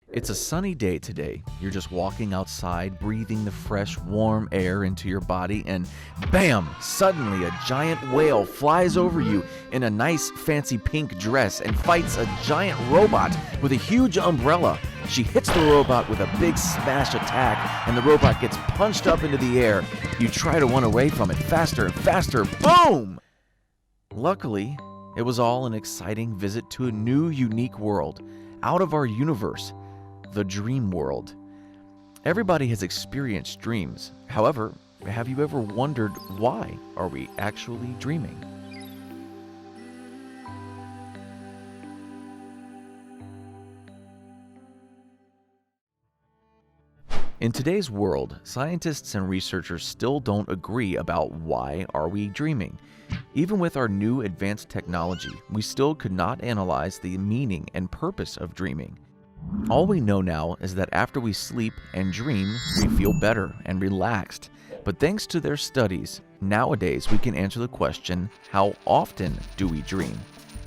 It's a sunny day today. You're just walking outside, breathing the fresh, warm air into your body, and bam! Suddenly a giant whale flies over you in a nice, fancy pink dress and fights a giant robot with a huge umbrella. She hits the robot with a big smash attack, and the robot gets punched up into the air. You try to run away from it faster and faster. Boom! Luckily, it was all an exciting visit to a new, unique world, out of our universe. The dream world. Everybody has experienced dreams. However, have you ever wondered why are we actually dreaming? In today's world, scientists and researchers still don't agree about why are we dreaming. Even with our new advanced technology, we still could not analyze the meaning and purpose of dreaming. All we know now is that after we sleep and dream, we feel better and relaxed. But thanks to their studies, nowadays we can answer the question, how often do we dream?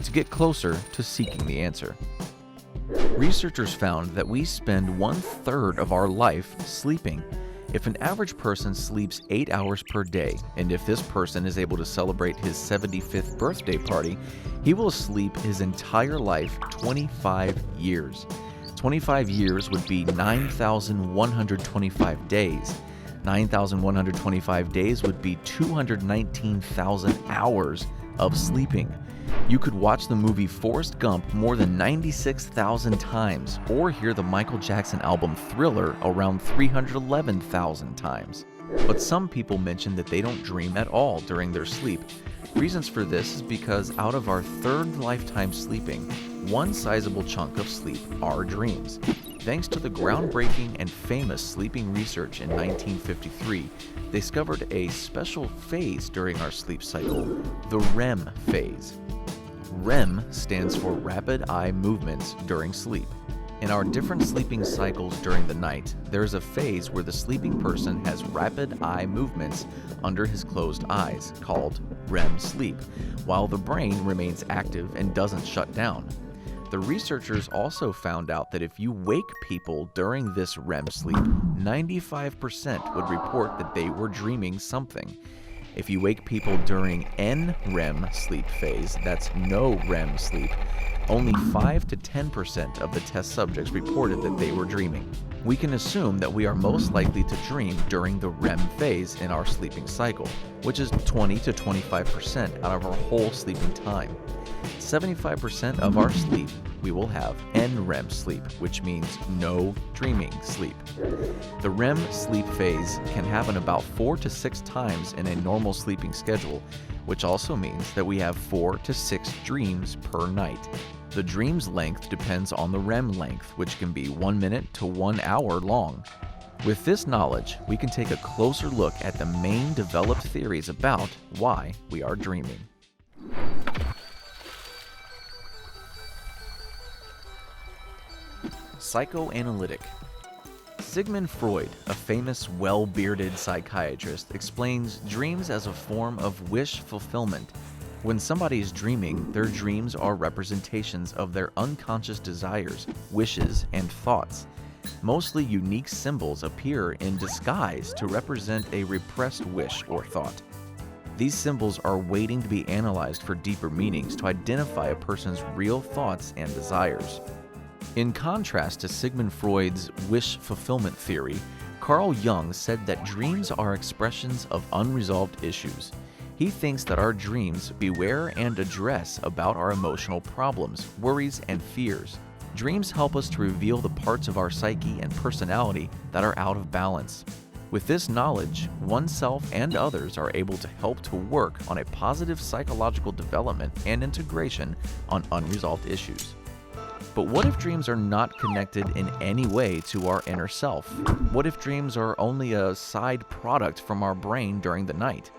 To get closer to seeking the answer. Researchers found that we spend 1/3 of our life sleeping. If an average person sleeps 8 hours per day, and if this person is able to celebrate his 75th birthday party, he will sleep his entire life 25 years. 25 years would be 9,125 days. 9,125 days would be 219,000 hours of sleeping. You could watch the movie Forrest Gump more than 96,000 times, or hear the Michael Jackson album Thriller around 311,000 times. But some people mention that they don't dream at all during their sleep. Reasons for this is because out of our third lifetime sleeping, one sizable chunk of sleep are dreams. Thanks to the groundbreaking and famous sleeping research in 1953, they discovered a special phase during our sleep cycle, the REM phase. REM stands for rapid eye movements during sleep. In our different sleeping cycles during the night, there is a phase where the sleeping person has rapid eye movements under his closed eyes, called REM sleep, while the brain remains active and doesn't shut down. The researchers also found out that if you wake people during this REM sleep, 95% would report that they were dreaming something. If you wake people during NREM sleep phase, that's no REM sleep, only 5 to 10% of the test subjects reported that they were dreaming. We can assume that we are most likely to dream during the REM phase in our sleeping cycle, which is 20 to 25% out of our whole sleeping time. 75% of our sleep we will have NREM sleep, which means no dreaming sleep. The REM sleep phase can happen about 4 to 6 times in a normal sleeping schedule, which also means that we have 4 to 6 dreams per night. The dream's length depends on the REM length, which can be 1 minute to 1 hour long. With this knowledge, we can take a closer look at the main developed theories about why we are dreaming. Psychoanalytic. Sigmund Freud, a famous, well-bearded psychiatrist, explains dreams as a form of wish fulfillment. When somebody is dreaming, their dreams are representations of their unconscious desires, wishes, and thoughts. Mostly unique symbols appear in disguise to represent a repressed wish or thought. These symbols are waiting to be analyzed for deeper meanings to identify a person's real thoughts and desires. In contrast to Sigmund Freud's wish fulfillment theory, Carl Jung said that dreams are expressions of unresolved issues. He thinks that our dreams beware and address about our emotional problems, worries, and fears. Dreams help us to reveal the parts of our psyche and personality that are out of balance. With this knowledge, oneself and others are able to help to work on a positive psychological development and integration on unresolved issues. But what if dreams are not connected in any way to our inner self? What if dreams are only a side product from our brain during the night?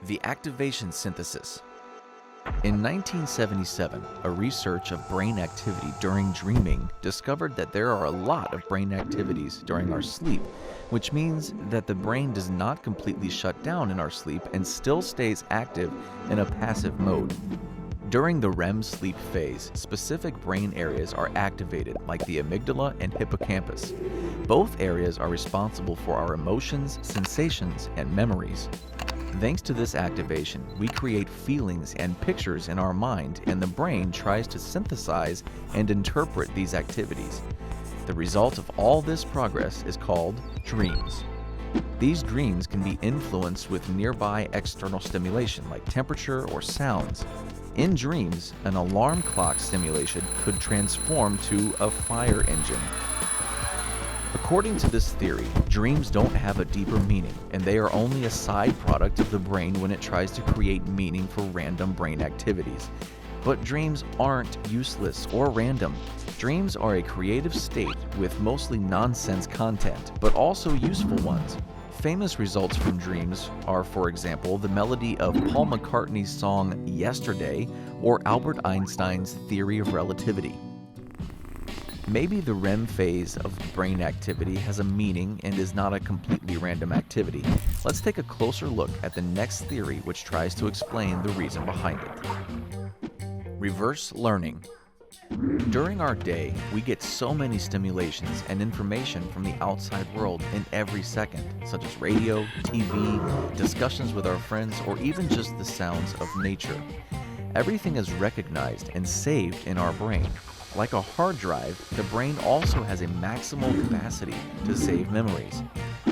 The activation synthesis. In 1977, a research of brain activity during dreaming discovered that there are a lot of brain activities during our sleep, which means that the brain does not completely shut down in our sleep and still stays active in a passive mode. During the REM sleep phase, specific brain areas are activated, like the amygdala and hippocampus. Both areas are responsible for our emotions, sensations, and memories. Thanks to this activation, we create feelings and pictures in our mind, and the brain tries to synthesize and interpret these activities. The result of all this progress is called dreams. These dreams can be influenced with nearby external stimulation like temperature or sounds. In dreams, an alarm clock stimulation could transform to a fire engine. According to this theory, dreams don't have a deeper meaning, and they are only a side product of the brain when it tries to create meaning for random brain activities. But dreams aren't useless or random. Dreams are a creative state with mostly nonsense content, but also useful ones. Famous results from dreams are, for example, the melody of Paul McCartney's song Yesterday or Albert Einstein's theory of relativity. Maybe the REM phase of brain activity has a meaning and is not a completely random activity. Let's take a closer look at the next theory, which tries to explain the reason behind it. Reverse learning. During our day, we get so many stimulations and information from the outside world in every second, such as radio, TV, discussions with our friends, or even just the sounds of nature. Everything is recognized and saved in our brain. Like a hard drive, the brain also has a maximal capacity to save memories.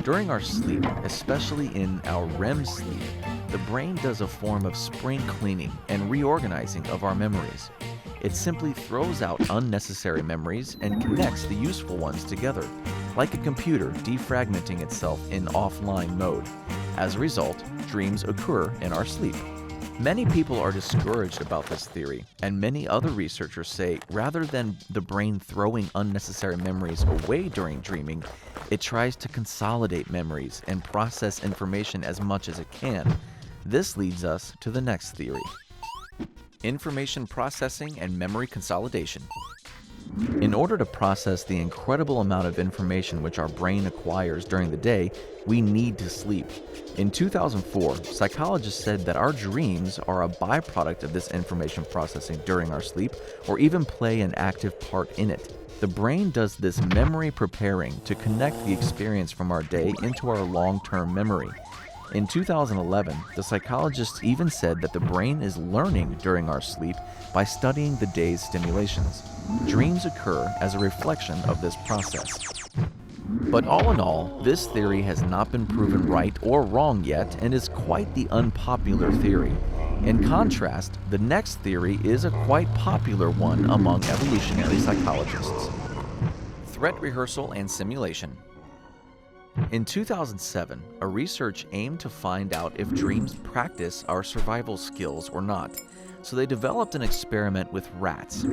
During our sleep, especially in our REM sleep, the brain does a form of spring cleaning and reorganizing of our memories. It simply throws out unnecessary memories and connects the useful ones together, like a computer defragmenting itself in offline mode. As a result, dreams occur in our sleep. Many people are discouraged about this theory, and many other researchers say rather than the brain throwing unnecessary memories away during dreaming, it tries to consolidate memories and process information as much as it can. This leads us to the next theory. Information processing and memory consolidation. In order to process the incredible amount of information which our brain acquires during the day, we need to sleep. In 2004, psychologists said that our dreams are a byproduct of this information processing during our sleep, or even play an active part in it. The brain does this memory preparing to connect the experience from our day into our long-term memory. In 2011, the psychologists even said that the brain is learning during our sleep by studying the day's stimulations. Dreams occur as a reflection of this process. But all in all, this theory has not been proven right or wrong yet and is quite the unpopular theory. In contrast, the next theory is a quite popular one among evolutionary psychologists. Threat rehearsal and simulation. In 2007, a research aimed to find out if dreams practice our survival skills or not. So they developed an experiment with rats.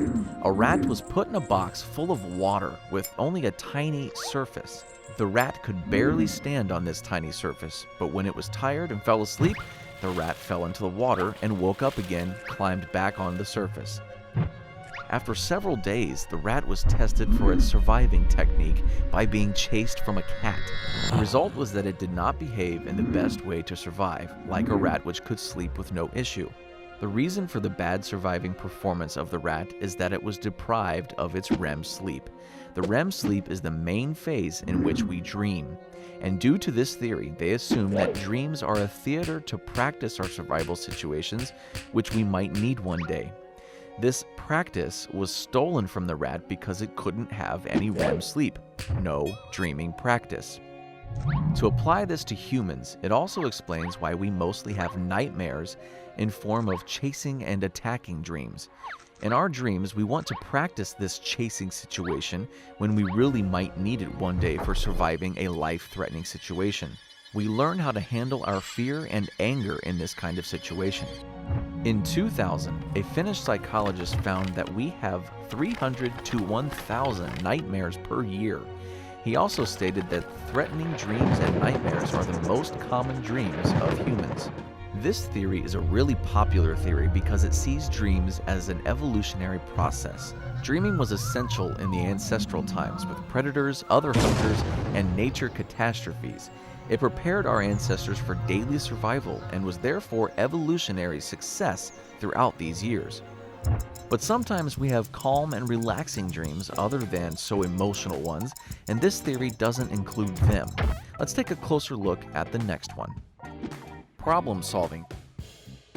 A rat was put in a box full of water with only a tiny surface. The rat could barely stand on this tiny surface, but when it was tired and fell asleep, the rat fell into the water and woke up again, climbed back on the surface. After several days, the rat was tested for its surviving technique by being chased from a cat. The result was that it did not behave in the best way to survive, like a rat which could sleep with no issue. The reason for the bad surviving performance of the rat is that it was deprived of its REM sleep. The REM sleep is the main phase in which we dream. And due to this theory, they assume that dreams are a theater to practice our survival situations, which we might need one day. This practice was stolen from the rat because it couldn't have any REM sleep. No dreaming practice. To apply this to humans, it also explains why we mostly have nightmares in form of chasing and attacking dreams. In our dreams, we want to practice this chasing situation when we really might need it one day for surviving a life-threatening situation. We learn how to handle our fear and anger in this kind of situation. In 2000, a Finnish psychologist found that we have 300 to 1,000 nightmares per year. He also stated that threatening dreams and nightmares are the most common dreams of humans. This theory is a really popular theory because it sees dreams as an evolutionary process. Dreaming was essential in the ancestral times with predators, other hunters, and nature catastrophes. It prepared our ancestors for daily survival and was therefore evolutionary success throughout these years. But sometimes we have calm and relaxing dreams other than so emotional ones, and this theory doesn't include them. Let's take a closer look at the next one. Problem solving.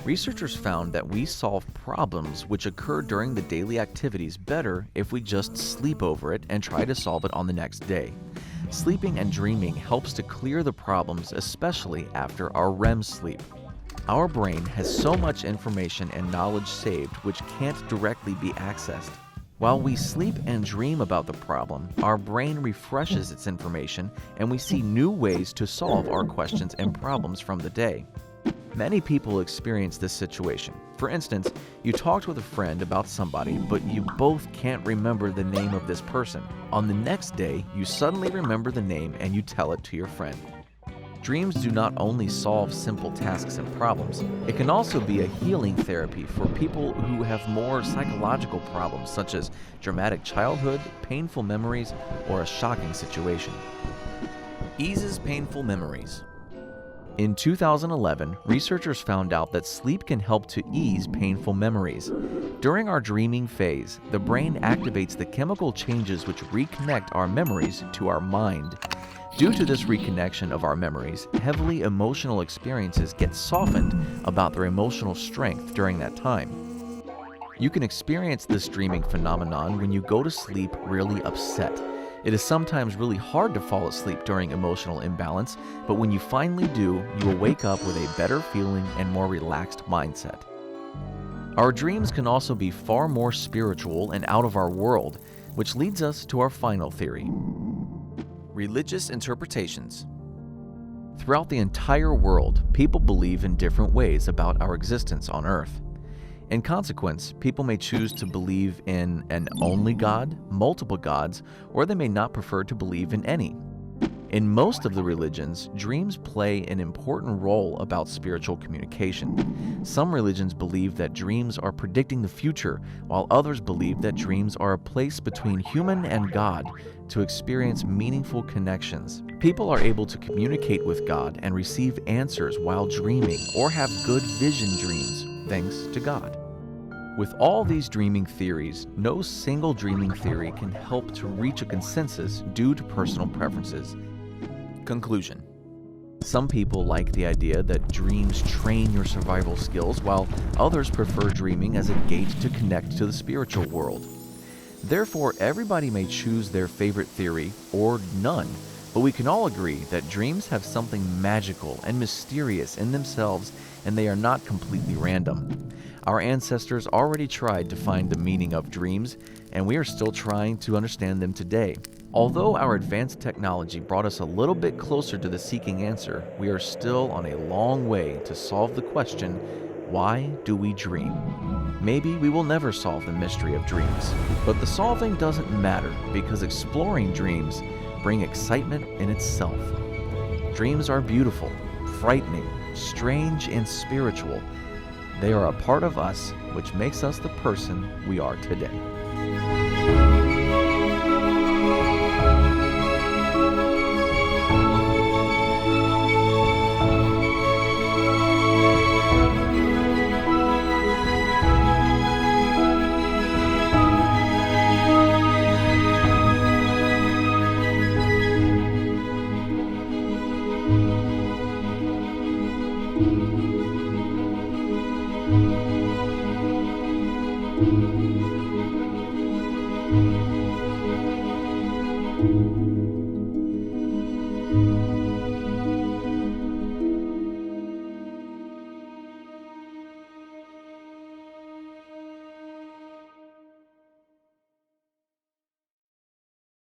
Researchers found that we solve problems which occur during the daily activities better if we just sleep over it and try to solve it on the next day. Sleeping and dreaming helps to clear the problems, especially after our REM sleep. Our brain has so much information and knowledge saved which can't directly be accessed. While we sleep and dream about the problem, our brain refreshes its information and we see new ways to solve our questions and problems from the day. Many people experience this situation. For instance, you talked with a friend about somebody, but you both can't remember the name of this person. On the next day, you suddenly remember the name and you tell it to your friend. Dreams do not only solve simple tasks and problems, it can also be a healing therapy for people who have more psychological problems such as traumatic childhood, painful memories, or a shocking situation. Eases painful memories. In 2011, researchers found out that sleep can help to ease painful memories. During our dreaming phase, the brain activates the chemical changes which reconnect our memories to our mind. Due to this reconnection of our memories, heavily emotional experiences get softened about their emotional strength during that time. You can experience this dreaming phenomenon when you go to sleep really upset. It is sometimes really hard to fall asleep during emotional imbalance, but when you finally do, you will wake up with a better feeling and more relaxed mindset. Our dreams can also be far more spiritual and out of our world, which leads us to our final theory. Religious interpretations. Throughout the entire world, people believe in different ways about our existence on Earth. In consequence, people may choose to believe in an only God, multiple gods, or they may not prefer to believe in any. In most of the religions, dreams play an important role about spiritual communication. Some religions believe that dreams are predicting the future, while others believe that dreams are a place between human and God to experience meaningful connections. People are able to communicate with God and receive answers while dreaming or have good vision dreams, thanks to God. With all these dreaming theories, no single dreaming theory can help to reach a consensus due to personal preferences. Conclusion. Some people like the idea that dreams train your survival skills, while others prefer dreaming as a gate to connect to the spiritual world. Therefore, everybody may choose their favorite theory or none, but we can all agree that dreams have something magical and mysterious in themselves, and they are not completely random. Our ancestors already tried to find the meaning of dreams, and we are still trying to understand them today. Although our advanced technology brought us a little bit closer to the seeking answer, we are still on a long way to solve the question, why do we dream? Maybe we will never solve the mystery of dreams, but the solving doesn't matter because exploring dreams bring excitement in itself. Dreams are beautiful, frightening, strange, and spiritual. They are a part of us, which makes us the person we are today. Thank you.